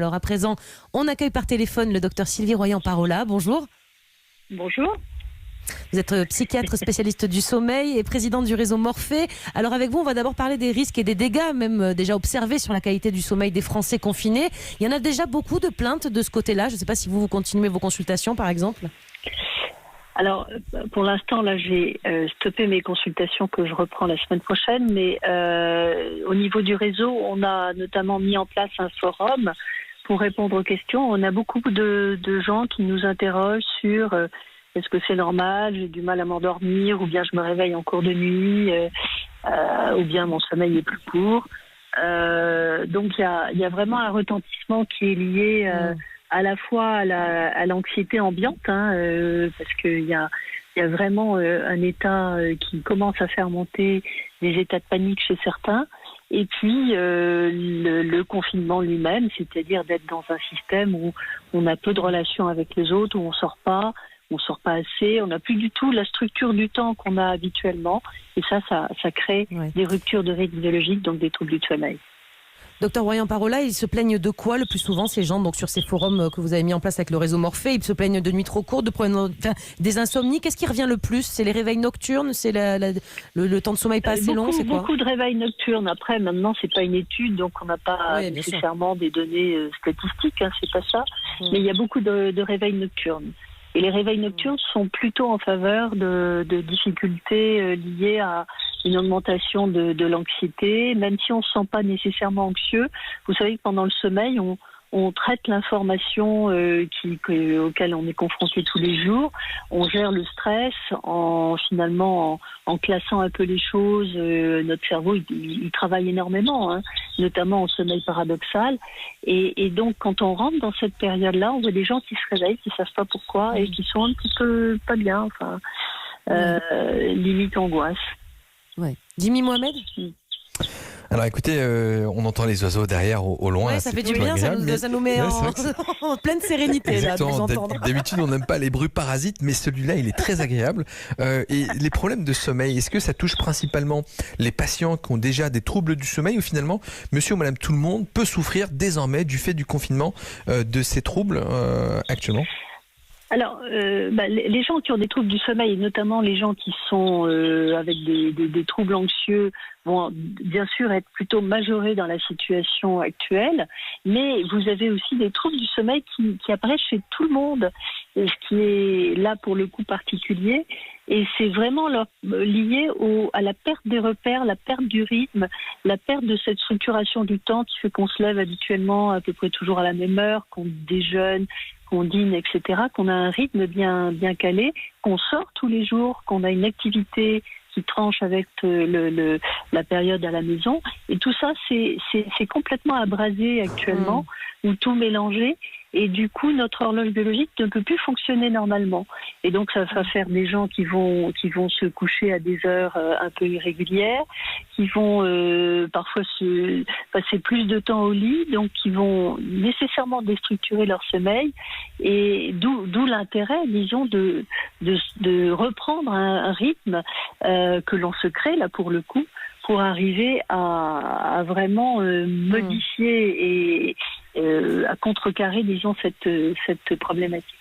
Alors à présent, on accueille par téléphone le docteur Sylvie Royan-Parola. Bonjour. Bonjour. Vous êtes psychiatre spécialiste du sommeil et présidente du réseau Morphée. Alors avec vous, on va d'abord parler des risques et des dégâts même déjà observés sur la qualité du sommeil des Français confinés. Il y en a déjà beaucoup de plaintes de ce côté-là. Je ne sais pas si vous continuez vos consultations par exemple. Alors, pour l'instant, là, j'ai stoppé mes consultations que je reprends la semaine prochaine. Mais au niveau du réseau, on a notamment mis en place un forum pour répondre aux questions. On a beaucoup de gens qui nous interrogent sur est-ce que c'est normal, j'ai du mal à m'endormir, ou bien je me réveille en cours de nuit, ou bien mon sommeil est plus court. Donc, il y a vraiment un retentissement qui est lié à la fois à l'anxiété ambiante, parce qu'il y a vraiment un état qui commence à faire monter des états de panique chez certains. Et puis le confinement lui-même, c'est-à-dire d'être dans un système où on a peu de relations avec les autres, où on sort pas assez, on n'a plus du tout la structure du temps qu'on a habituellement. Et ça crée des ruptures de rythme biologique, donc des troubles du sommeil. Docteur Royan-Parola, ils se plaignent de quoi le plus souvent ces gens, donc sur ces forums que vous avez mis en place avec le réseau Morphée? Ils se plaignent de nuits trop courtes, des insomnies. Qu'est-ce qui revient le plus? C'est les réveils nocturnes? C'est le temps de sommeil pas assez long? C'est quoi? Beaucoup de réveils nocturnes. Après, maintenant, c'est pas une étude, donc on n'a pas nécessairement des données statistiques, c'est pas ça. Mais il y a beaucoup de réveils nocturnes. Et les réveils nocturnes sont plutôt en faveur de difficultés liées à une augmentation de l'anxiété, même si on ne se sent pas nécessairement anxieux. Vous savez que pendant le sommeil, on traite l'information auquel on est confronté tous les jours. On gère le stress en classant un peu les choses. Notre cerveau, il travaille énormément, notamment en sommeil paradoxal. Et donc, quand on rentre dans cette période-là, on voit des gens qui se réveillent, qui ne savent pas pourquoi et qui sont un petit peu pas bien, limite angoisse. Ouais. Jimmy Mohamed. Alors écoutez, on entend les oiseaux derrière au loin. Ouais, ça fait du bien, ça nous met en pleine sérénité là, de vous entendre. D'habitude, on n'aime pas les bruits parasites, mais celui-là, il est très agréable. Et les problèmes de sommeil, est-ce que ça touche principalement les patients qui ont déjà des troubles du sommeil ou finalement, monsieur ou madame tout le monde peut souffrir désormais du fait du confinement de ces troubles actuellement ? Alors, les gens qui ont des troubles du sommeil, et notamment les gens qui sont avec des troubles anxieux, vont bien sûr être plutôt majorés dans la situation actuelle, mais vous avez aussi des troubles du sommeil qui apparaissent chez tout le monde, et ce qui est là pour le coup particulier, et c'est vraiment lié à la perte des repères, la perte du rythme, la perte de cette structuration du temps qui fait qu'on se lève habituellement à peu près toujours à la même heure, qu'on déjeune, qu'on dîne, etc., qu'on a un rythme bien calé, qu'on sort tous les jours, qu'on a une activité qui tranche avec la période à la maison. Et tout ça, c'est complètement abrasé actuellement, ou tout mélangé. Et du coup, notre horloge biologique ne peut plus fonctionner normalement. Et donc, ça va faire des gens qui vont se coucher à des heures un peu irrégulières, qui vont parfois se passer plus de temps au lit, donc qui vont nécessairement déstructurer leur sommeil. Et d'où l'intérêt, disons, de reprendre un rythme que l'on se crée, là, pour le coup, pour arriver à vraiment modifier et à contrecarrer, disons, cette problématique.